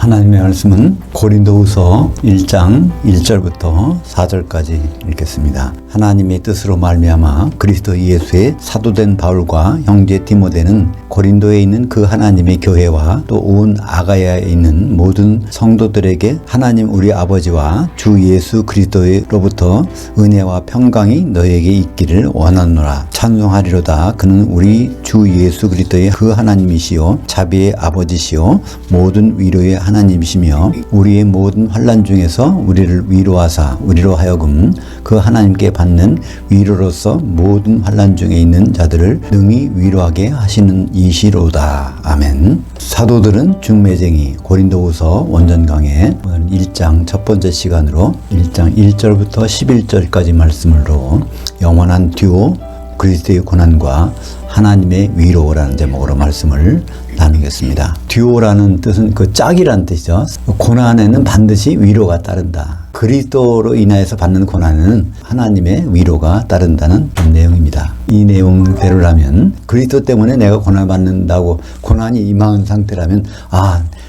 하나님의 말씀은 고린도후서 1장 1절부터 4절까지 읽겠습니다. 하나님의 뜻으로 말미암아 그리스도 예수의 사도된 바울과 형제 디모데는 고린도에 있는 그 하나님의 교회와 또 온 아가야에 있는 모든 성도들에게 하나님 우리 아버지와 주 예수 그리스도로부터 은혜와 평강이 너에게 있기를 원하노라. 찬송하리로다. 그는 우리 주 예수 그리스도의 그 하나님이시요 자비의 아버지시요 모든 위로의 하나님이시며 우리의 모든 환난 중에서 우리를 위로하사 우리로 하여금 그 하나님께 받는 위로로서 모든 환난 중에 있는 자들을 능히 위로하게 하시는 이시로다. 아멘. 사도들은 중매쟁이. 고린도후서 원전 강해 1장 첫 번째 시간으로 1장 1절부터 11절까지 말씀으로 영원한 듀오 그리스도의 고난과 하나님의 위로라는 제목으로 말씀을 나누겠습니다. 듀오라는 뜻은 그 짝이라는 뜻이죠. 고난에는 반드시 위로가 따른다. 그리스도로 인하여서 받는 고난에는 하나님의 위로가 따른다는 내용입니다. 이 내용대로라면 그리스도 때문에 내가 고난을 받는다고 고난이 임한 상태라면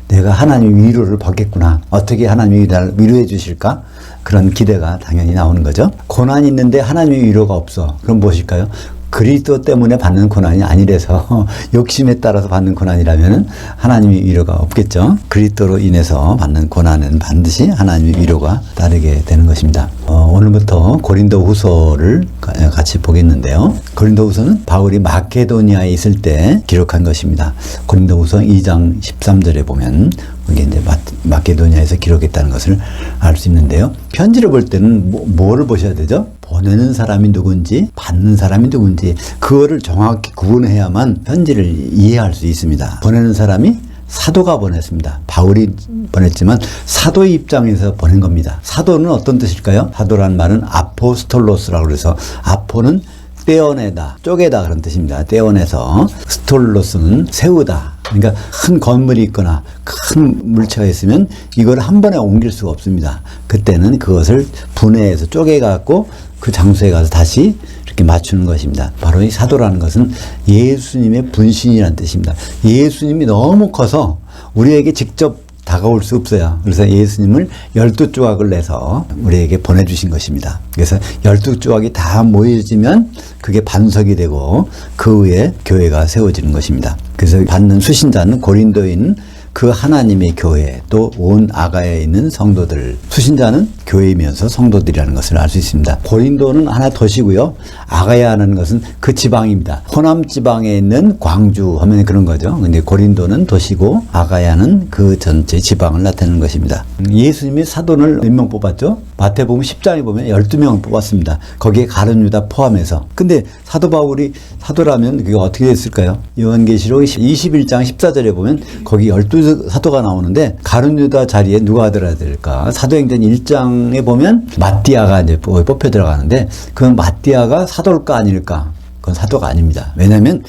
내가 하나님의 위로를 받겠구나. 어떻게 하나님이 나를 위로해 주실까? 그런 기대가 당연히 나오는 거죠. 고난이 있는데 하나님의 위로가 없어. 그럼 무엇일까요? 그리스도 때문에 받는 고난이 아니라서 욕심에 따라서 받는 고난이라면 하나님의 위로가 없겠죠. 그리스도로 인해서 받는 고난은 반드시 하나님의 위로가 따르게 되는 것입니다. 오늘부터 고린도후서를 같이 보겠는데요. 고린도후서는 바울이 마케도니아에 있을 때 기록한 것입니다. 고린도후서 2장 13절에 보면 이게 이제 마케도니아에서 기록했다는 것을 알 수 있는데요. 편지를 볼 때는 뭐를 보셔야 되죠? 보내는 사람이 누군지 받는 사람이 누군지 그거를 정확히 구분해야만 편지를 이해할 수 있습니다. 보내는 사람이 사도가 보냈습니다. 바울이 보냈지만 사도의 입장에서 보낸 겁니다. 사도는 어떤 뜻일까요? 사도라는 말은 아포스톨로스라고 그래서 아포는 떼어내다, 쪼개다 그런 뜻입니다. 떼어내서 스톨로스는 세우다. 그러니까 큰 건물이 있거나 큰 물체가 있으면 이걸 한 번에 옮길 수가 없습니다. 그때는 그것을 분해해서 쪼개갖고 그 장소에 가서 다시 이렇게 맞추는 것입니다. 바로 이 사도라는 것은 예수님의 분신이라는 뜻입니다. 예수님이 너무 커서 우리에게 직접 다가올 수 없어요. 그래서 예수님을 12조각을 내서 우리에게 보내주신 것입니다. 그래서 12조각이 다 모여지면 그게 반석이 되고 그 위에 교회가 세워지는 것입니다. 그래서 받는 수신자는 고린도에 있는 그 하나님의 교회 또 온 아가야에 있는 성도들, 수신자는 교회이면서 성도들이라는 것을 알 수 있습니다. 고린도는 하나 도시고요. 아가야라는 것은 그 지방입니다. 호남 지방에 있는 광주 하면 그런 거죠. 근데 고린도는 도시고 아가야는 그 전체 지방을 나타내는 것입니다. 예수님이 사도를 몇 명 뽑았죠? 마태복음 10장에 보면 12명을 뽑았습니다. 거기에 가룟 유다 포함해서. 근데 사도 바울이 사도라면 그게 어떻게 됐을까요? 요한계시록 21장 14절에 보면 거기 12사도가 나오는데 가룟 유다 자리에 누가 들어야 될까? 사도행전 1장에 보면 마띠아가 이제 뽑혀 들어가는데 그 마띠아가 사도일까 아닐까? 그건 사도가 아닙니다. 왜냐하면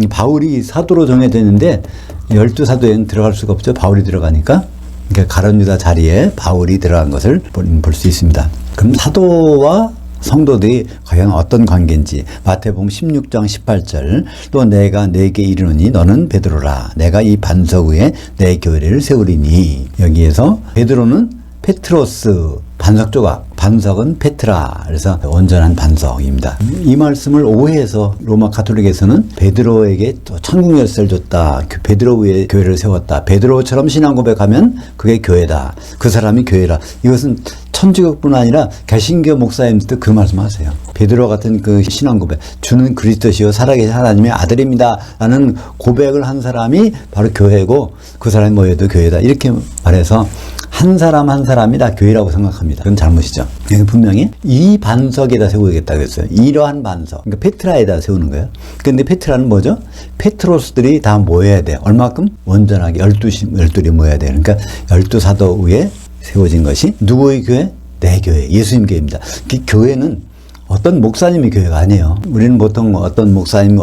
바울이 사도로 정해졌는데 12사도에는 들어갈 수가 없죠. 바울이 들어가니까. 그러니까 가룟 유다 자리에 바울이 들어간 것을 볼 수 있습니다. 그럼 사도와 성도들이 과연 어떤 관계인지 마태복음 16장 18절 또 내가 내게 이르노니 너는 베드로라 내가 이 반석 위에 내 교회를 세우리니 여기에서 베드로는 페트로스 반석 조각 반석은 페트라 그래서 온전한 반석입니다. 이 말씀을 오해해서 로마 가톨릭에서는 베드로에게 또 천국 열쇠를 줬다. 베드로 위에 교회를 세웠다. 베드로처럼 신앙 고백하면 그게 교회다. 그 사람이 교회라. 이것은 천주교뿐 아니라 개신교 목사님들도 그 말씀하세요. 베드로 같은 그 신앙 고백, 주는 그리스도시요 살아계신 하나님의 아들입니다. 라는 고백을 한 사람이 바로 교회고 그 사람이 모여도 교회다. 이렇게 말해서 한 사람 한 사람이 다 교회라고 생각합니다. 그건 잘못이죠. 분명히 이 반석에다 세우겠다고 했어요. 이러한 반석. 그러니까 페트라에다 세우는 거예요. 근데 페트라는 뭐죠? 페트로스들이 다 모여야 돼요. 얼마큼? 온전하게 12이 모여야 돼요. 그러니까 12사도 위에 세워진 것이 누구의 교회? 내 교회. 예수님 교회입니다. 그 교회는 어떤 목사님의 교회가 아니에요. 우리는 보통 어떤 목사님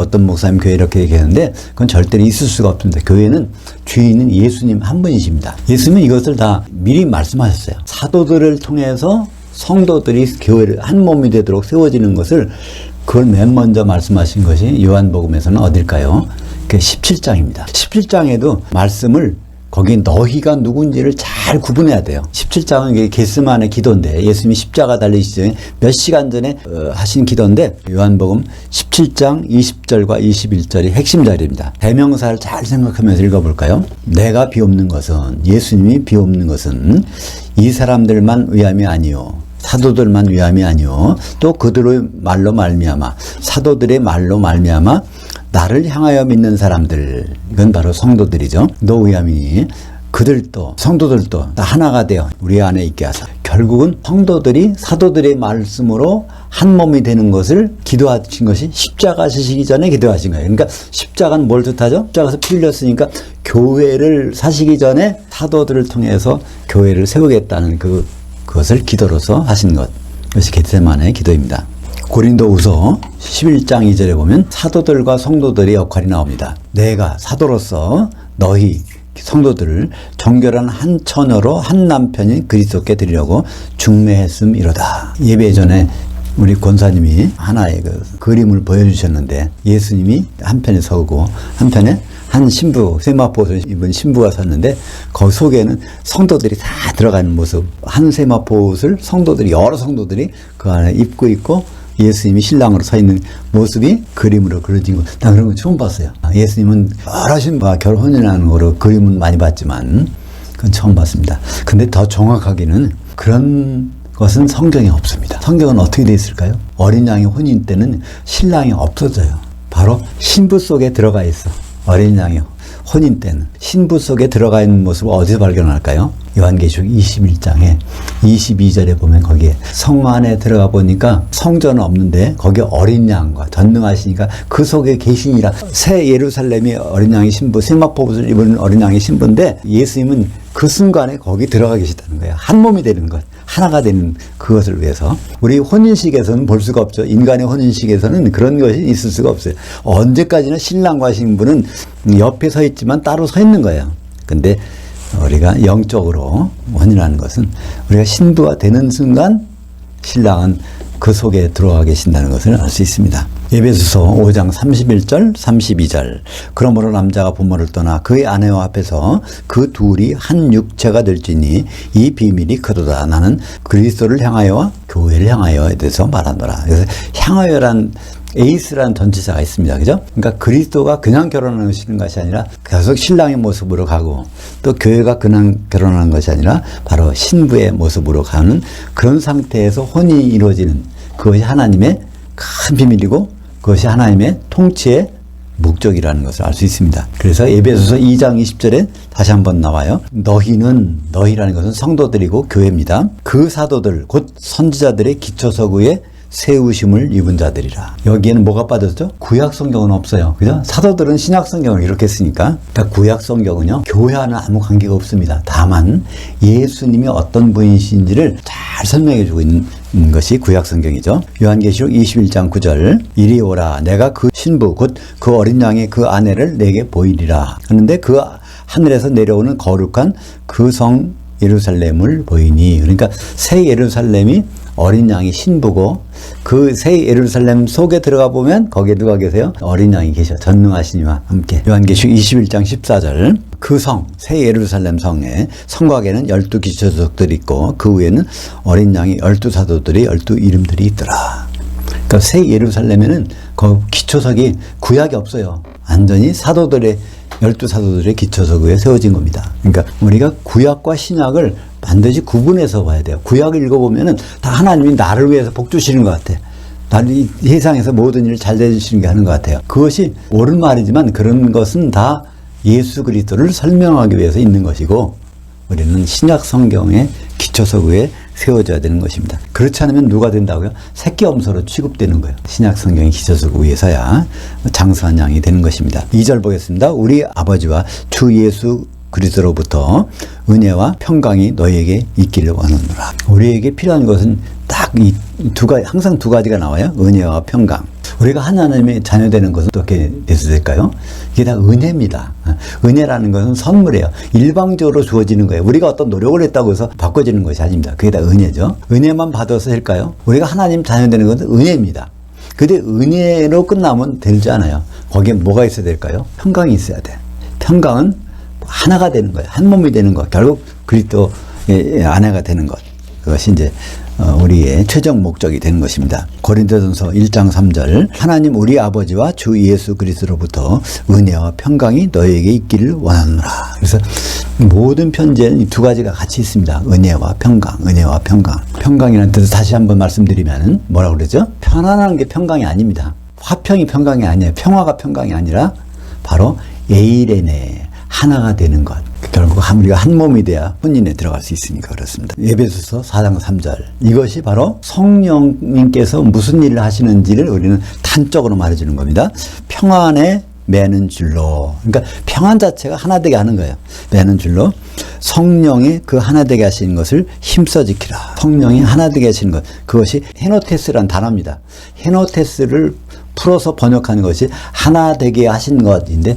교회 이렇게 얘기하는데 그건 절대로 있을 수가 없습니다. 교회는 주인은 예수님 한 분이십니다. 예수님은 이것을 다 미리 말씀하셨어요. 사도들을 통해서 성도들이 교회를 한 몸이 되도록 세워지는 것을 그걸 맨 먼저 말씀하신 것이 요한복음에서는 어딜까요? 그 17장입니다. 17장에도 말씀을 거기 너희가 누군지를 잘 구분해야 돼요. 17장은 이게 겟세마네 기도인데 예수님이 십자가 달리시기 전에 몇 시간 전에 하신 기도인데 요한복음 17장 20절과 21절이 핵심 자리입니다. 대명사를 잘 생각하면서 읽어볼까요? 내가 비옵는 것은, 예수님이 비옵는 것은 이 사람들만 위함이 아니요 사도들만 위함이 아니요 또 그들의 말로 말미암아, 사도들의 말로 말미암아 나를 향하여 믿는 사람들, 이건 바로 성도들이죠. 너 위함이니 그들도 성도들도 다 하나가 되어 우리 안에 있게 하사. 결국은 성도들이 사도들의 말씀으로 한 몸이 되는 것을 기도하신 것이 십자가 지시기 전에 기도하신 거예요. 그러니까 십자가는 뭘 뜻하죠? 십자가에서 피 흘렸으니까 교회를 사시기 전에 사도들을 통해서 교회를 세우겠다는 그것을 기도로서 하신 것. 그것이 겟세마네 기도입니다. 고린도후서 11장 2절에 보면 사도들과 성도들의 역할이 나옵니다. 내가 사도로서 너희 성도들을 정결한 한 처녀로 한 남편인 그리스도께 드리려고 중매했음이로다. 예배 전에 우리 권사님이 하나의 그림을 보여주셨는데 예수님이 한편에 서고 한편에 한 신부, 세마포옷을 입은 신부가 섰는데 그 속에는 성도들이 다 들어가는 모습, 한 세마포옷을 여러 성도들이 그 안에 입고 있고 예수님이 신랑으로 서 있는 모습이 그림으로 그려진 것. 나 그런 거 처음 봤어요. 예수님은 여러 신부와 결혼이라는 거로 그림은 많이 봤지만 그건 처음 봤습니다. 근데 더 정확하게는 그런 것은 성경에 없습니다. 성경은 어떻게 되어 있을까요? 어린 양의 혼인 때는 신랑이 없어져요. 바로 신부 속에 들어가 있어. 어린 양의 혼인 때는 신부 속에 들어가 있는 모습을 어디서 발견할까요? 요한계시록 21장에 22절에 보면 거기에 성 안에 들어가 보니까 성전은 없는데 거기 어린 양과 전능하시니까 그 속에 계시니라. 새 예루살렘이 어린 양의 신부, 세마포옷을 입은 어린 양의 신부인데 예수님은 그 순간에 거기 들어가 계시다는 거예요. 한 몸이 되는 것, 하나가 되는 그것을 위해서. 우리 혼인식에서는 볼 수가 없죠. 인간의 혼인식에서는 그런 것이 있을 수가 없어요. 언제까지나 신랑과 신부는 옆에 서 있지만 따로 서 있는 거예요. 근데 우리가 영적으로 혼인하는 것은 우리가 신부가 되는 순간 신랑은 그 속에 들어가 계신다는 것을 알 수 있습니다. 에베소서 5장 31절 32절 그러므로 남자가 부모를 떠나 그의 아내와 합해서 그 둘이 한 육체가 될지니 이 비밀이 크도다. 나는 그리스도를 향하여와 교회를 향하여에 대해서 말하노라. 그래서 향하여란 에이스라는 전치사가 있습니다. 그죠? 그러니까 그리스도가 그냥 결혼하시는 것이 아니라 계속 신랑의 모습으로 가고 또 교회가 그냥 결혼하는 것이 아니라 바로 신부의 모습으로 가는 그런 상태에서 혼인이 이루어지는 그것이 하나님의 큰 비밀이고 그것이 하나님의 통치의 목적이라는 것을 알 수 있습니다. 그래서 에베소서 2장 20절에 다시 한번 나와요. 너희라는 것은 성도들이고 교회입니다. 그 사도들 곧 선지자들의 기초서구에 세우심을 입은 자들이라. 여기에는 뭐가 빠졌죠? 구약 성경은 없어요. 그죠? 사도들은 신약 성경을 이렇게 쓰니까. 그러니까 구약 성경은요, 교회와는 아무 관계가 없습니다. 다만 예수님이 어떤 분이신지를 잘 설명해 주고 있는 것이 구약 성경이죠. 요한계시록 21장 9절 이리 오라 내가 그 신부 곧 그 어린 양의 그 아내를 내게 보이리라. 하는데 그 하늘에서 내려오는 거룩한 그 성 예루살렘을 보이니. 그러니까 새 예루살렘이 어린 양이 신부고 그 새 예루살렘 속에 들어가 보면 거기에 누가 계세요? 어린 양이 계셔. 전능하시니와 함께. 요한계시록 21장 14절 그 성, 새 예루살렘 성에 성곽에는 12기초석들이 있고 그 위에는 어린 양이 12사도들이 12이름들이 있더라. 그러니까 새 예루살렘에는 그 기초석이 구약이 없어요. 완전히 사도들의 12사도들의 기초석 위에 세워진 겁니다. 그러니까 우리가 구약과 신약을 반드시 구분해서 봐야 돼요. 구약을 읽어보면은 다 하나님이 나를 위해서 복 주시는 것 같아. 나를 이 세상에서 모든 일을 잘 해주시는 게 하는 것 같아요. 그것이 옳은 말이지만 그런 것은 다 예수 그리스도를 설명하기 위해서 있는 것이고 우리는 신약 성경의 기초석 위에 세워져야 되는 것입니다. 그렇지 않으면 누가 된다고요? 새끼 엄서로 취급되는 거예요. 신약 성경의 기초석 위에서야 장수한 양이 되는 것입니다. 2절 보겠습니다. 우리 아버지와 주 예수 그리스도로부터 은혜와 평강이 너희에게 있기를 원하노라. 우리에게 필요한 것은 딱 이 두 가지, 항상 두 가지가 나와요. 은혜와 평강. 우리가 하나님의 자녀되는 것은 어떻게 돼서 될까요? 이게 다 은혜입니다. 은혜라는 것은 선물이에요. 일방적으로 주어지는 거예요. 우리가 어떤 노력을 했다고 해서 바꿔지는 것이 아닙니다. 그게 다 은혜죠. 은혜만 받아서 될까요? 우리가 하나님 자녀되는 것은 은혜입니다. 근데 은혜로 끝나면 되지 않아요. 거기에 뭐가 있어야 될까요? 평강이 있어야 돼. 평강은 하나가 되는 거예요. 한 몸이 되는 것. 결국 그리스도의 아내가 되는 것. 그것이 이제 우리의 최종 목적이 되는 것입니다. 고린도전서 1장 3절 하나님 우리 아버지와 주 예수 그리스도로부터 은혜와 평강이 너희에게 있기를 원하노라. 그래서 모든 편지에는 이 두 가지가 같이 있습니다. 은혜와 평강, 은혜와 평강. 평강이라는 뜻을 다시 한번 말씀드리면 뭐라고 그러죠? 편안한 게 평강이 아닙니다. 화평이 평강이 아니에요. 평화가 평강이 아니라 바로 에이레네, 하나가 되는 것. 결국 우리가 한 몸이 돼야 혼인에 들어갈 수 있으니까 그렇습니다. 에베소서 4장 3절 이것이 바로 성령님께서 무슨 일을 하시는지를 우리는 단적으로 말해주는 겁니다. 평안에 매는 줄로, 그러니까 평안 자체가 하나 되게 하는 거예요. 매는 줄로 성령이 그 하나 되게 하시는 것을 힘써 지키라. 성령이 하나 되게 하시는 것, 그것이 헤노테스라는 단어입니다. 헤노테스를 풀어서 번역하는 것이 하나 되게 하신 것인데,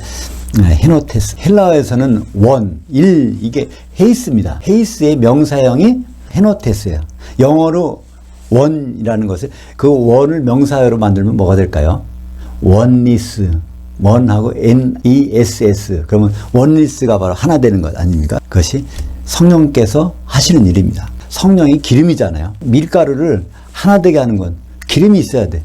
헤노테스, 헬라어에서는 원, 일, 이게 헤이스입니다. 헤이스의 명사형이 헤노테스예요. 영어로 원이라는 것을, 그 원을 명사형으로 만들면 뭐가 될까요? 원리스, 원하고 NESS, 그러면 원리스가 바로 하나 되는 것 아닙니까? 그것이 성령께서 하시는 일입니다. 성령이 기름이잖아요. 밀가루를 하나 되게 하는 건 기름이 있어야 돼.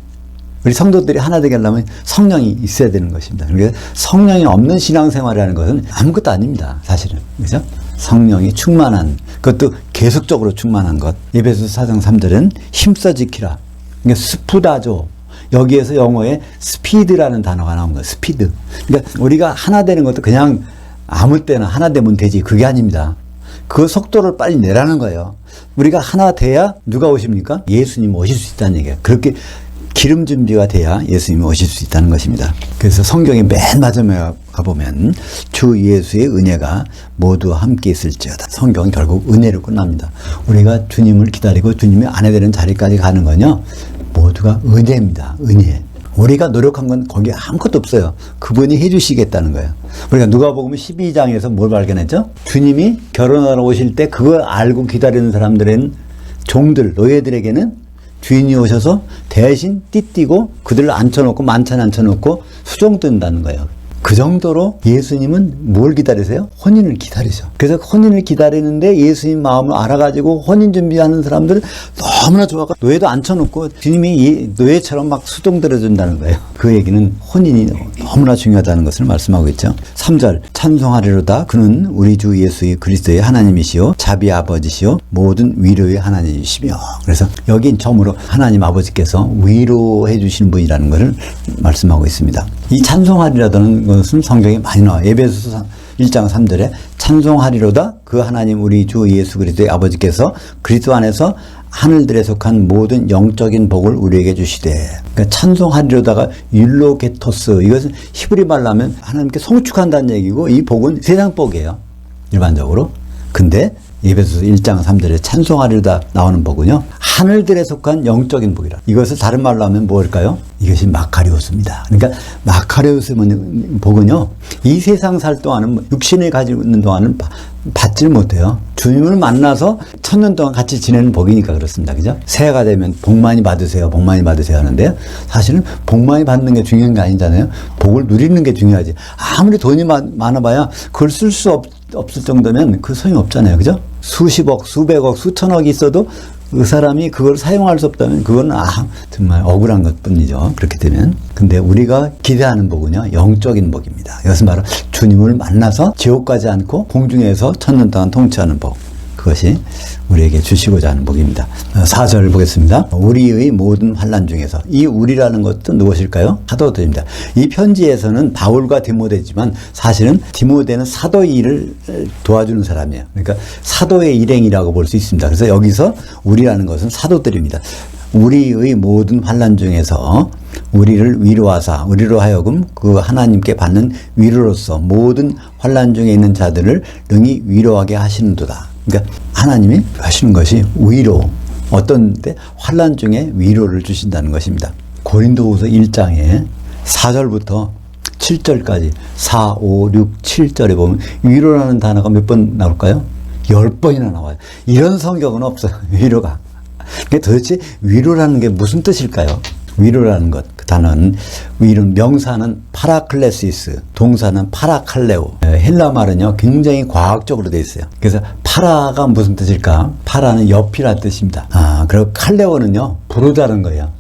우리 성도들이 하나 되게 하려면 성령이 있어야 되는 것입니다. 그러니까 성령이 없는 신앙생활이라는 것은 아무것도 아닙니다. 사실은. 그죠? 성령이 충만한, 그것도 계속적으로 충만한 것. 에베소서 4장 3절은 힘써 지키라. 그러니까 스푸다조. 여기에서 영어에 스피드라는 단어가 나온 거예요. 스피드. 그러니까 우리가 하나 되는 것도 그냥 아무 때나 하나 되면 되지. 그게 아닙니다. 그 속도를 빨리 내라는 거예요. 우리가 하나 돼야 누가 오십니까? 예수님 오실 수 있다는 얘기예요. 그렇게 기름 준비가 돼야 예수님이 오실 수 있다는 것입니다. 그래서 성경의 맨 마지막에 가보면 주 예수의 은혜가 모두 함께 있을지어다. 성경은 결국 은혜로 끝납니다. 우리가 주님을 기다리고 주님의 아내 되는 자리까지 가는 건요, 모두가 은혜입니다. 은혜. 우리가 노력한 건 거기에 아무것도 없어요. 그분이 해주시겠다는 거예요. 우리가 누가복음 12장에서 뭘 발견했죠? 주님이 결혼하러 오실 때 그걸 알고 기다리는 사람들은, 종들, 노예들에게는 주인이 오셔서 대신 띠띠고 그들을 앉혀놓고 만찬에 앉혀놓고 수종 뜬다는 거예요. 그 정도로 예수님은 뭘 기다리세요? 혼인을 기다리죠. 그래서 혼인을 기다리는데 예수님 마음을 알아가지고 혼인 준비하는 사람들은 너무나 좋아하고 노예도 앉혀놓고 주님이 노예처럼 막 수종 들어준다는 거예요. 그 얘기는 혼인이 너무나 중요하다는 것을 말씀하고 있죠. 3절 찬송하리로다. 그는 우리 주 예수의 그리스도의 하나님이시요 자비 아버지시요 모든 위로의 하나님이시며. 그래서 여기 처음으로 하나님 아버지께서 위로해 주시는 분이라는 것을 말씀하고 있습니다. 이 찬송하리라는 것은 성경에 많이 나와요. 에베소서 1장 3절에 찬송하리로다. 그 하나님 우리 주 예수 그리스도의 아버지께서 그리스도 안에서 하늘들에 속한 모든 영적인 복을 우리에게 주시되. 그러니까 찬송하리로다가 율로게토스, 이것은 히브리 말로 하면 하나님께 송축한다는 얘기고, 이 복은 세상 복이에요, 일반적으로. 근데 에베소서 1장 3절에 찬송하리로다 나오는 복은요, 하늘들에 속한 영적인 복이라. 이것을 다른 말로 하면 뭘까요? 이것이 마카리오스입니다. 그러니까 마카리오스 복은요, 이 세상 살 동안은, 육신을 가지고 있는 동안은 받질 못해요. 주님을 만나서 천년 동안 같이 지내는 복이니까 그렇습니다. 그죠? 새해가 되면 복 많이 받으세요, 복 많이 받으세요 하는데, 사실은 복 많이 받는 게 중요한 게 아니잖아요. 복을 누리는 게 중요하지. 아무리 돈이 많아봐야 그걸 쓸 수 없을 정도면 그 소용 없잖아요. 그죠? 수십억, 수백억, 수천억이 있어도 그 사람이 그걸 사용할 수 없다면 그건 정말 억울한 것 뿐이죠. 그렇게 되면. 근데 우리가 기대하는 복은요, 영적인 복입니다. 이것은 바로 주님을 만나서 지옥 가지 않고 공중에서 천년 동안 통치하는 복. 그것이 우리에게 주시고자 하는 복입니다. 4절 보겠습니다. 우리의 모든 환난 중에서. 이 우리라는 것도 누구실까요? 사도들입니다. 이 편지에서는 바울과 디모데지만 사실은 디모데는 사도의 일을 도와주는 사람이에요. 그러니까 사도의 일행이라고 볼 수 있습니다. 그래서 여기서 우리라는 것은 사도들입니다. 우리의 모든 환난 중에서 우리를 위로하사 우리로 하여금 그 하나님께 받는 위로로서 모든 환난 중에 있는 자들을 능히 위로하게 하시는도다. 그러니까 하나님이 하시는 것이 위로, 어떤 때 환난 중에 위로를 주신다는 것입니다. 고린도후서 1장에 4절부터 7절까지 4, 5, 6, 7절에 보면 위로라는 단어가 몇 번 나올까요? 10번이나 나와요. 이런 성경은 없어요. 위로가. 도대체 위로라는 게 무슨 뜻일까요? 위로라는 것, 그 단어는 위로, 명사는 파라클레시스, 동사는 파라칼레오. 헬라 말은요 굉장히 과학적으로 되어 있어요. 그래서 파라가 무슨 뜻일까? 파라는 옆이라는 뜻입니다. 그리고 칼레오는요 부르다는 거예요.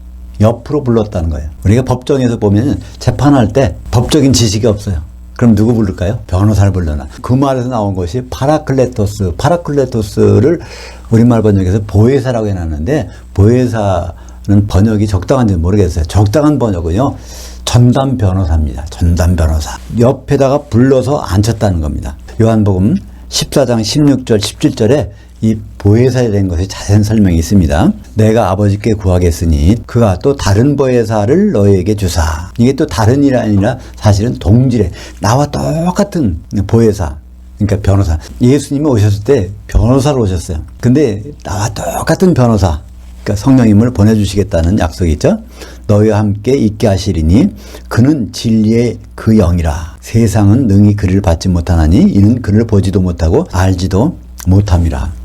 옆으로 불렀다는 거예요. 우리가 법정에서 보면 재판할 때 법적인 지식이 없어요. 그럼 누구 부를까요? 변호사를 불러놔. 그 말에서 나온 것이 파라클레토스. 파라클레토스를 우리말 번역에서 보혜사라고 해놨는데, 보혜사는 번역이 적당한지 모르겠어요. 적당한 번역은요 전담 변호사입니다. 전담 변호사. 옆에다가 불러서 앉혔다는 겁니다. 요한복음 14장 16절 17절에 이 보혜사에 대한 것이 자세한 설명이 있습니다. 내가 아버지께 구하겠으니 그가 또 다른 보혜사를 너희에게 주사. 이게 또 다른 일이 아니라 사실은 동질의 나와 똑같은 보혜사, 그러니까 변호사. 예수님이 오셨을 때 변호사로 오셨어요. 근데 나와 똑같은 변호사, 그러니까 성령님을 보내주시겠다는 약속이 있죠. 너희와 함께 있게 하시리니 그는 진리의 그 영이라. 세상은 능히 그를 받지 못하나니 이는 그를 보지도 못하고 알지도 못함이라.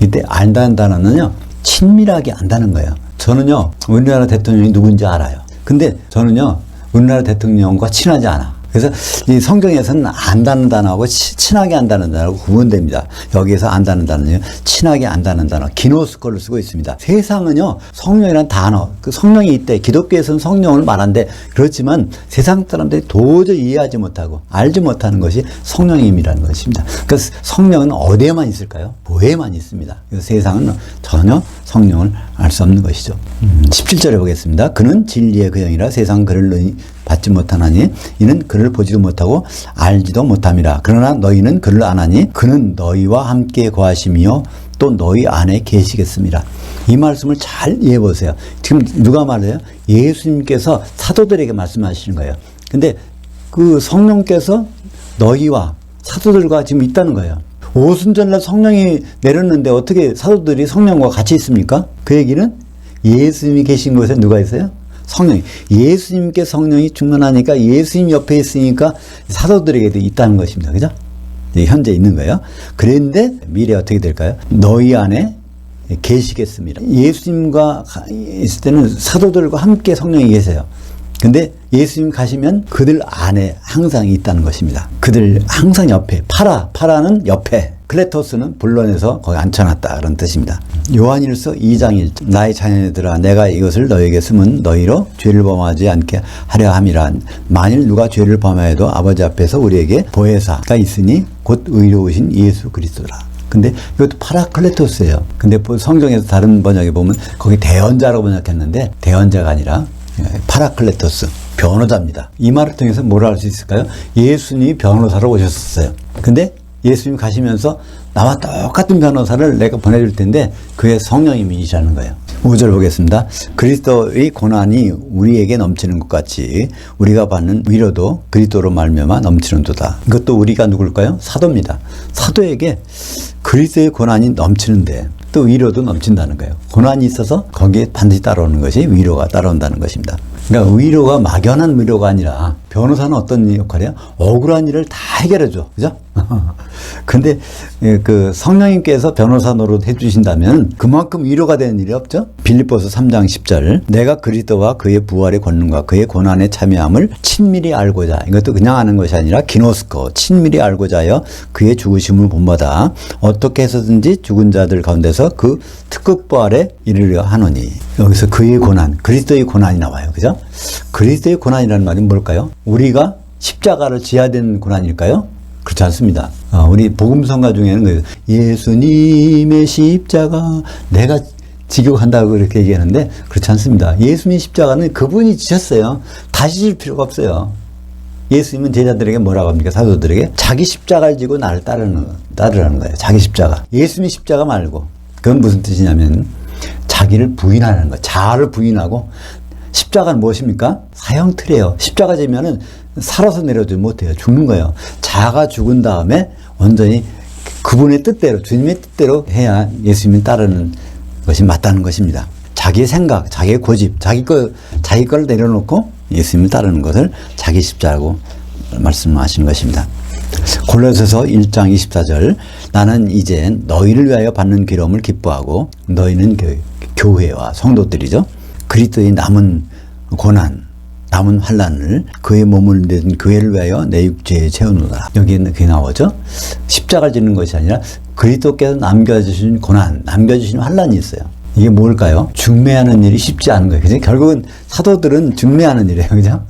이때 안다는 단어는요 친밀하게 안다는 거예요. 저는요 우리나라 대통령이 누군지 알아요. 근데 저는요 우리나라 대통령과 친하지 않아. 그래서 이 성경에서는 안다는 단어하고 친하게 안다는 단어하고 구분됩니다. 여기에서 안다는 단어는 친하게 안다는 단어, 기노스코를 쓰고 있습니다. 세상은요 성령이라는 단어, 그 성령이 있대. 기독교에서는 성령을 말한대. 그렇지만 세상 사람들이 도저히 이해하지 못하고 알지 못하는 것이 성령님이라는 것입니다. 그래서 성령은 어디에만 있을까요? 보혜만 있습니다. 그래서 세상은 전혀 성령을 알 수 없는 것이죠. 17절에 보겠습니다. 그는 진리의 그 영이라 세상 그를 받지 못하나니 이는 그를 보지도 못하고 알지도 못함이라. 그러나 너희는 그를 아나니 그는 너희와 함께 거하시며 또 너희 안에 계시겠습니다. 이 말씀을 잘 이해해 보세요. 지금 누가 말해요? 예수님께서 사도들에게 말씀하시는 거예요. 근데 그 성령께서 너희와 사도들과 지금 있다는 거예요. 오순절날 성령이 내렸는데 어떻게 사도들이 성령과 같이 있습니까? 그 얘기는 예수님이 계신 곳에 누가 있어요? 성령이. 예수님께 성령이 충만하니까 예수님 옆에 있으니까 사도들에게도 있다는 것입니다. 그죠? 현재 있는 거예요. 그런데 미래 어떻게 될까요? 너희 안에 계시겠습니다. 예수님과 있을 때는 사도들과 함께 성령이 계세요. 근데 예수님 가시면 그들 안에 항상 있다는 것입니다. 그들 항상 옆에. 파라는 옆에. 클레토스는 불러내서 거기 앉혀놨다 그런 뜻입니다. 요한일서 2장 1절 나의 자녀들아 내가 이것을 너희에게 쓰면 너희로 죄를 범하지 않게 하려 함이라. 만일 누가 죄를 범하여도 아버지 앞에서 우리에게 보혜사가 있으니 곧 의로우신 예수 그리스도라. 근데 이것도 파라클레토스예요. 근데 성경에서 다른 번역에 보면 거기 대언자라고 번역했는데 대언자가 아니라 파라클레토스, 변호자입니다. 이 말을 통해서 뭘 알 수 있을까요? 예수님이 변호사로 오셨었어요. 근데 예수님이 가시면서 나와 똑같은 변호사를 내가 보내줄 텐데 그게 성령님이시라는 거예요. 5절 보겠습니다. 그리스도의 고난이 우리에게 넘치는 것 같이 우리가 받는 위로도 그리스도로 말미암아 넘치는도다. 이것도 우리가 누굴까요? 사도입니다. 사도에게 그리스도의 고난이 넘치는데 또 위로도 넘친다는 거예요. 고난이 있어서 거기에 반드시 따라오는 것이 위로가 따라온다는 것입니다. 그러니까 위로가 막연한 위로가 아니라 변호사는 어떤 역할이야? 억울한 일을 다 해결해줘. 그죠? 근데 그 성령님께서 변호사 노릇 해주신다면 그만큼 위로가 되는 일이 없죠? 빌립보서 3장 10절 내가 그리스도와 그의 부활의 권능과 그의 고난에 참여함을 친밀히 알고자. 이것도 그냥 아는 것이 아니라 기노스코, 친밀히 알고자 하여 그의 죽으심을 본받아 어떻게 해서든지 죽은 자들 가운데서 그 특급 부활에 이르려 하노니. 여기서 그의 고난, 그리스도의 고난이 나와요. 그죠? 그리스도의 고난이라는 말이 뭘까요? 우리가 십자가를 지어야 되는 고난일까요? 그렇지 않습니다. 우리 복음성가 중에는 예수님의 십자가 내가 지교한다고 그렇게 얘기하는데 그렇지 않습니다. 예수님의 십자가는 그분이 지셨어요. 다시 질 필요가 없어요. 예수님은 제자들에게 뭐라고 합니까? 사도들에게 자기 십자가를 지고 나를 따르라는 거예요. 자기 십자가. 예수님의 십자가 말고 그건 무슨 뜻이냐면 자기를 부인하는 거예요. 자아를 부인하고. 십자가는 무엇입니까? 사형틀이에요. 십자가 지면은 살아서 내려오지 못해요. 죽는 거예요. 자아가 죽은 다음에 완전히 그분의 뜻대로, 주님의 뜻대로 해야 예수님을 따르는 것이 맞다는 것입니다. 자기의 생각, 자기의 고집, 자기 걸 내려놓고 예수님을 따르는 것을 자기 십자가라고 말씀하시는 것입니다. 골로새서 1장 24절 나는 이제 너희를 위하여 받는 기름을 기뻐하고 너희는 교회와 성도들이죠. 그리스도의 남은 고난, 남은 환난을 그의 몸을 낸 교회를 위하여 내 육체에 채우노라. 여기에 그게 나오죠. 십자가를 지는 것이 아니라 그리스도께서 남겨주신 고난, 남겨주신 환난이 있어요. 이게 뭘까요? 중매하는 일이 쉽지 않은 거예요. 그죠? 결국은 사도들은 중매하는 일이에요. 그죠?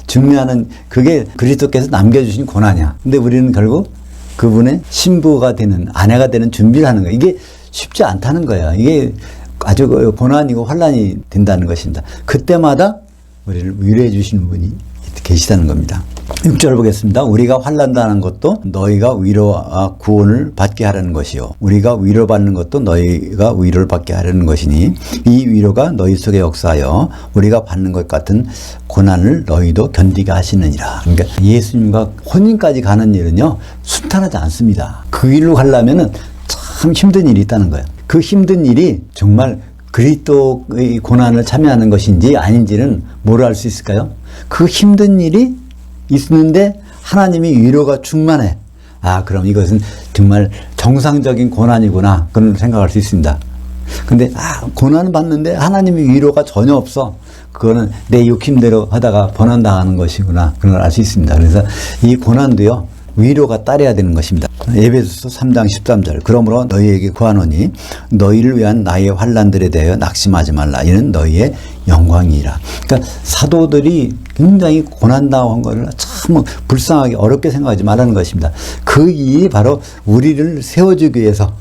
중매하는, 그게 그리스도께서 남겨주신 고난이야. 근데 우리는 결국 그분의 신부가 되는, 아내가 되는 준비를 하는 거예요. 이게 쉽지 않다는 거예요. 이게 아주 고난이고 환난이 된다는 것입니다. 그때마다 우리를 위로해 주시는 분이 계시다는 겁니다. 6절 보겠습니다. 우리가 환난당하는 것도 너희가 위로와 구원을 받게 하려는 것이요. 우리가 위로받는 것도 너희가 위로를 받게 하려는 것이니 이 위로가 너희 속에 역사하여 우리가 받는 것 같은 고난을 너희도 견디게 하시느니라. 그러니까 예수님과 혼인까지 가는 일은요, 순탄하지 않습니다. 그 길로 가려면은 참 힘든 일이 있다는 거예요. 그 힘든 일이 정말 그리스도의 고난을 참여하는 것인지 아닌지는 뭐로 알 수 있을까요? 그 힘든 일이 있는데 하나님이 위로가 충만해. 아, 그럼 이것은 정말 정상적인 고난이구나. 그런 생각할 수 있습니다. 근데 고난을 받는데 하나님이 위로가 전혀 없어. 그거는 내 욕심대로 하다가 번안당하는 것이구나. 그런 걸 알 수 있습니다. 그래서 이 고난도요, 위로가 따라야 되는 것입니다. 에베소서 3장 13절. 그러므로 너희에게 구하노니 너희를 위한 나의 환난들에 대하여 낙심하지 말라. 이는 너희의 영광이라. 그러니까 사도들이 굉장히 고난당한 것을 참 불쌍하게 어렵게 생각하지 말라는 것입니다. 그 일이 바로 우리를 세워주기 위해서.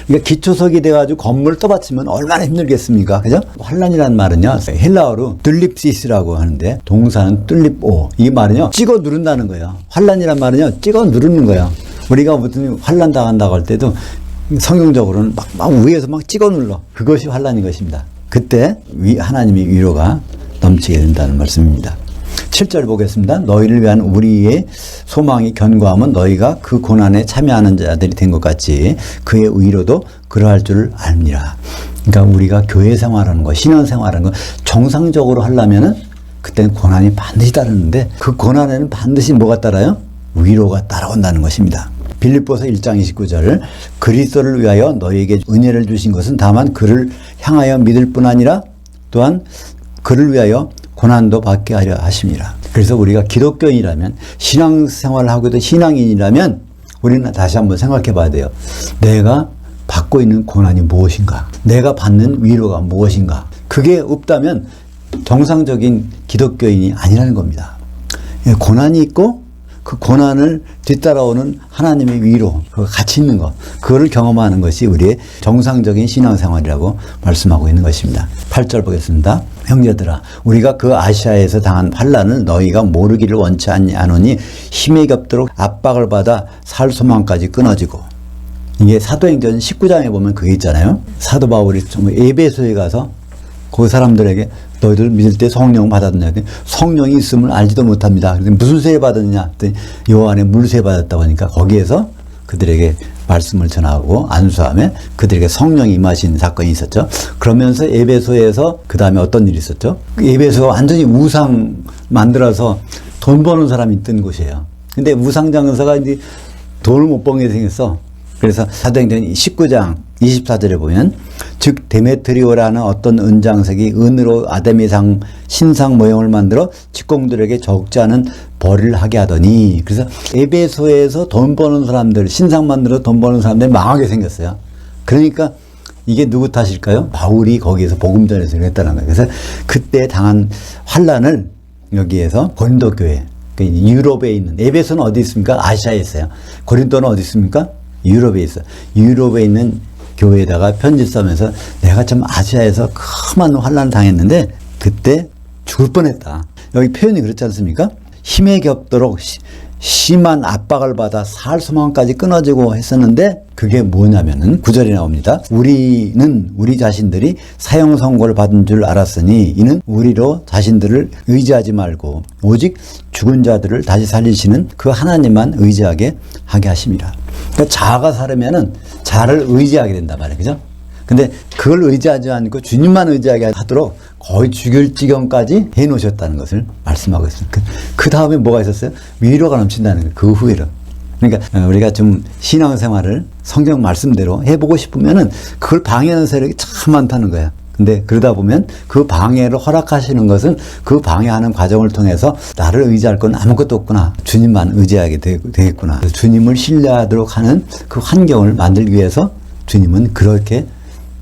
그러니까 기초석이 돼가지고 건물을 떠받치면 얼마나 힘들겠습니까? 그죠? 환난이라는 말은요, 헬라어로 뚫립시스라고 하는데, 동사는 뚫립오. 이 말은요, 찍어 누른다는 거예요. 환난이란 말은요, 찍어 누르는 거예요. 우리가 무슨 환난 당한다고 할 때도 성경적으로는 막 위에서 막 찍어 눌러. 그것이 환난인 것입니다. 그때 하나님의 위로가 넘치게 된다는 말씀입니다. 7절 보겠습니다. 너희를 위한 우리의 소망이 견고하면 너희가 그 고난에 참여하는 자들이 된 것 같이 그의 위로도 그러할 줄 압니다. 그러니까 우리가 교회 생활하는 거, 신앙 생활하는 거 정상적으로 하려면은 그때는 고난이 반드시 따르는데 그 고난에는 반드시 뭐가 따라요? 위로가 따라온다는 것입니다. 빌립보서 1장 29절 그리스도를 위하여 너희에게 은혜를 주신 것은 다만 그를 향하여 믿을 뿐 아니라 또한 그를 위하여 고난도 받게 하려 하심이라. 그래서 우리가 기독교인이라면, 신앙생활을 하고도 신앙인이라면 우리는 다시 한번 생각해 봐야 돼요. 내가 받고 있는 고난이 무엇인가? 내가 받는 위로가 무엇인가? 그게 없다면 정상적인 기독교인이 아니라는 겁니다. 고난이 있고 그 고난을 뒤따라오는 하나님의 위로, 그 같이 있는 것, 그거를 경험하는 것이 우리의 정상적인 신앙생활이라고 말씀하고 있는 것입니다. 8절 보겠습니다. 형제들아, 우리가 그 아시아에서 당한 환난을 너희가 모르기를 원치 않으니 힘에 겹도록 압박을 받아 살 소망까지 끊어지고. 이게 사도행전 19장에 보면 그게 있잖아요. 사도 바울이 에베소에 가서 그 사람들에게 너희들 믿을 때 성령 받았느냐? 성령이 있음을 알지도 못합니다. 무슨 세례 받았느냐? 요한에 물세례 받았다고 하니까 거기에서 그들에게 말씀을 전하고 안수하며 그들에게 성령이 임하신 사건이 있었죠. 그러면서 에베소에서 그 다음에 어떤 일이 있었죠? 에베소가 완전히 우상 만들어서 돈 버는 사람이 있던 곳이에요. 근데 우상 장사가 이제 돈을 못 버게 생겼어. 그래서 사도행전 19장 24절에 보면 즉 데메트리오라는 어떤 은장색이 은으로 아데미상 신상 모형을 만들어 직공들에게 적지 않은 벌을 하게 하더니, 그래서 에베소에서 돈 버는 사람들, 신상 만들어 돈 버는 사람들이 망하게 생겼어요. 그러니까 이게 누구 탓일까요? 바울이 거기에서 복음 전해서 했다는 거예요. 그래서 그때 당한 환난을 여기에서 고린도 교회, 유럽에 있는, 에베소는 어디 있습니까? 아시아에 있어요. 고린도는 어디 있습니까? 유럽에 있어. 유럽에 있는 교회에다가 편지 써면서 내가 좀 아시아에서 큰 환난을 당했는데 그때 죽을 뻔했다. 여기 표현이 그렇지 않습니까? 힘에 겹도록 심한 압박을 받아 살 소망까지 끊어지고 했었는데 그게 뭐냐면은 9절에 나옵니다. 우리는 우리 자신들이 사형 선고를 받은 줄 알았으니 이는 우리로 자신들을 의지하지 말고 오직 죽은 자들을 다시 살리시는 그 하나님만 의지하게 하게 하심이라. 그러니까 자아가 살으면은 자를 의지하게 된단 말이에요. 그죠? 근데 그걸 의지하지 않고 주님만 의지하게 하도록 거의 죽일 지경까지 해 놓으셨다는 것을 말씀하고 있습니다. 그 다음에 뭐가 있었어요? 위로가 넘친다는 거예요. 그 후에는. 그러니까 우리가 좀 신앙생활을 성경 말씀대로 해보고 싶으면은 그걸 방해하는 세력이 참 많다는 거예요. 근데 그러다 보면 그 방해를 허락하시는 것은 그 방해하는 과정을 통해서 나를 의지할 건 아무것도 없구나. 주님만 의지하게 되겠구나. 주님을 신뢰하도록 하는 그 환경을 만들기 위해서 주님은 그렇게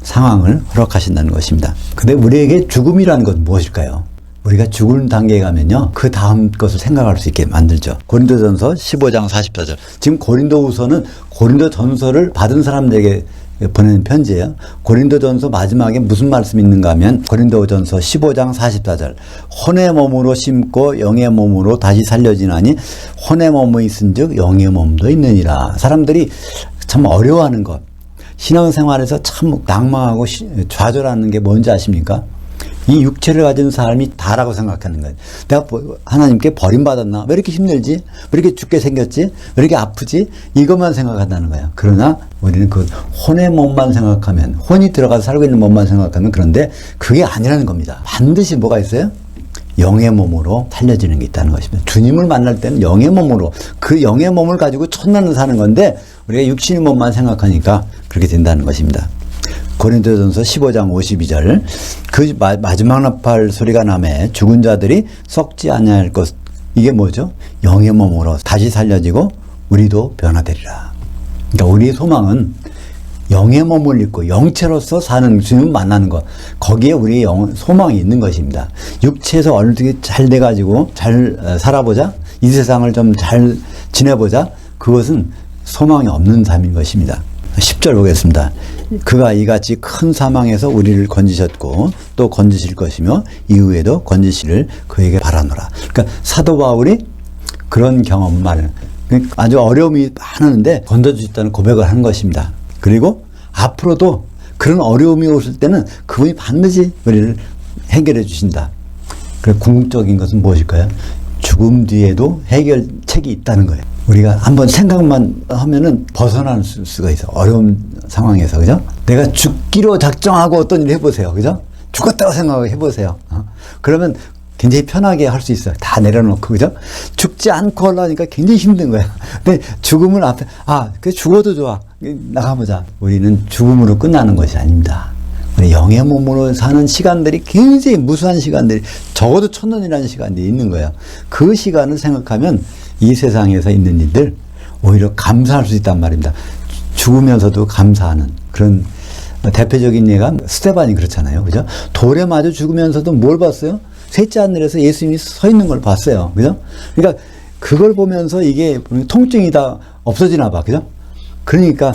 상황을 허락하신다는 것입니다. 근데 우리에게 죽음이라는 것은 무엇일까요? 우리가 죽은 단계에 가면요, 그 다음 것을 생각할 수 있게 만들죠. 고린도전서 15장 44절. 지금 고린도후서는 고린도전서를 받은 사람들에게 보내는 편지예요. 고린도전서 마지막에 무슨 말씀이 있는가 하면 고린도전서 15장 44절. 혼의 몸으로 심고 영의 몸으로 다시 살려지나니 혼의 몸이 있은즉 영의 몸도 있느니라. 사람들이 참 어려워하는 것, 신앙생활에서 참 낭망하고 좌절하는 게 뭔지 아십니까? 이 육체를 가진 사람이 다라고 생각하는 거예요. 내가 하나님께 버림받았나? 왜 이렇게 힘들지? 왜 이렇게 죽게 생겼지? 왜 이렇게 아프지? 이것만 생각한다는 거예요. 그러나 우리는 그 혼의 몸만 생각하면, 혼이 들어가서 살고 있는 몸만 생각하면, 그런데 그게 아니라는 겁니다. 반드시 뭐가 있어요? 영의 몸으로 살려지는 게 있다는 것입니다. 주님을 만날 때는 영의 몸으로, 그 영의 몸을 가지고 천년을 사는 건데 우리가 육신의 몸만 생각하니까 그렇게 된다는 것입니다. 고린도전서 15장 52절. 그 마지막 나팔 소리가 나매 죽은 자들이 썩지 아니할 것. 이게 뭐죠? 영의 몸으로 다시 살려지고 우리도 변화되리라. 그러니까 우리의 소망은 영의 몸을 입고 영체로서 사는 주님 만나는 것. 거기에 우리의 소망이 있는 것입니다. 육체에서 어떻게 잘 돼가지고 잘 살아보자. 이 세상을 좀 잘 지내보자. 그것은 소망이 없는 삶인 것입니다. 10절 보겠습니다. 그가 이같이 큰 사망에서 우리를 건지셨고 또 건지실 것이며 이후에도 건지시를 그에게 바라노라. 그러니까 사도 바울이 그런 경험을 말해요. 아주 어려움이 많은데 건져주셨다는 고백을 한 것입니다. 그리고 앞으로도 그런 어려움이 오실 때는 그분이 반드시 우리를 해결해 주신다. 그리고 궁극적인 것은 무엇일까요? 죽음 뒤에도 해결책이 있다는 거예요. 우리가 한번 생각만 하면은 벗어날 수가 있어. 어려운 상황에서, 그죠? 내가 죽기로 작정하고 어떤 일을 해보세요. 그죠? 죽었다고 생각해 보세요. 그러면 굉장히 편하게 할 수 있어요. 다 내려놓고, 그죠? 죽지 않고 하려니까 굉장히 힘든 거야. 근데 죽음을 앞에, 그래, 죽어도 좋아. 나가보자. 우리는 죽음으로 끝나는 것이 아닙니다. 우리 영의 몸으로 사는 시간들이 굉장히 무수한 시간들이, 적어도 1000년이라는 시간들이 있는 거예요. 그 시간을 생각하면 이 세상에서 있는 일들 오히려 감사할 수 있단 말입니다. 죽으면서도 감사하는 그런 대표적인 예가 스데반이 그렇잖아요. 그죠? 돌에 맞아 죽으면서도 뭘 봤어요? 셋째 하늘에서 예수님이 서 있는 걸 봤어요. 그죠? 그러니까 그걸 보면서 이게 통증이 다 없어지나 봐. 그죠? 그러니까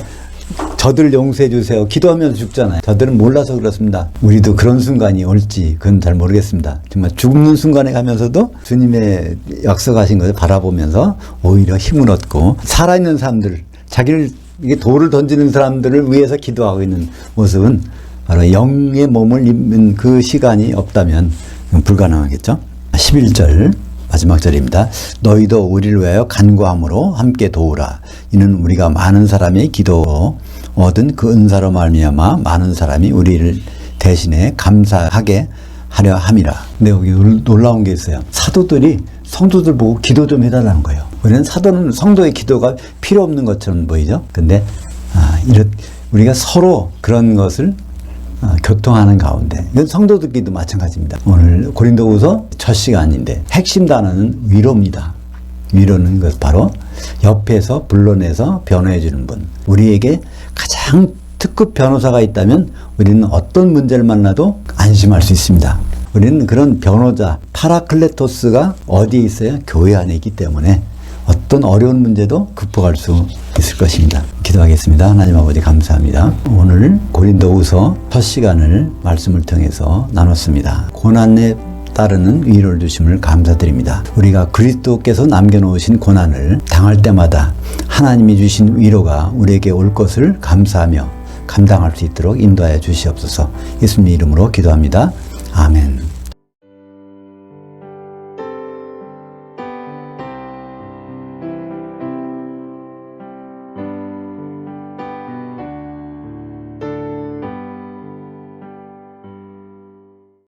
저들을 용서해 주세요. 기도하면서 죽잖아요. 저들은 몰라서 그렇습니다. 우리도 그런 순간이 올지 그건 잘 모르겠습니다. 정말 죽는 순간에 가면서도 주님의 약속하신 것을 바라보면서 오히려 힘을 얻고 살아있는 사람들, 자기를 이게 돌을 던지는 사람들을 위해서 기도하고 있는 모습은 바로 영의 몸을 입는 그 시간이 없다면 불가능하겠죠. 11절 마지막 절입니다. 너희도 우리를 위하여 간구함으로 함께 도우라. 이는 우리가 많은 사람의 기도 얻은 그 은사로 말미암아 많은 사람이 우리를 대신에 감사하게 하려 함이라. 근데 여기 놀라운 게 있어요. 사도들이 성도들 보고 기도 좀 해달라는 거예요. 우리는 사도는 성도의 기도가 필요 없는 것처럼 보이죠. 근데 우리가 서로 그런 것을 교통하는 가운데, 이건 성도들끼리도 마찬가지입니다. 오늘 고린도후서 첫 시간인데 핵심 단어는 위로입니다. 위로는 것 바로 옆에서 불러내서 변호해 주는 분. 우리에게 가장 특급 변호사가 있다면 우리는 어떤 문제를 만나도 안심할 수 있습니다. 우리는 그런 변호자 파라클레토스가 어디에 있어요? 교회 안에 있기 때문에 어떤 어려운 문제도 극복할 수 있을 것입니다. 기도하겠습니다. 하나님 아버지 감사합니다. 오늘 고린도후서 첫 시간을 말씀을 통해서 나눴습니다. 고난에 따르는 위로를 주심을 감사드립니다. 우리가 그리스도께서 남겨놓으신 고난을 당할 때마다 하나님이 주신 위로가 우리에게 올 것을 감사하며 감당할 수 있도록 인도하여 주시옵소서. 예수님 이름으로 기도합니다. 아멘.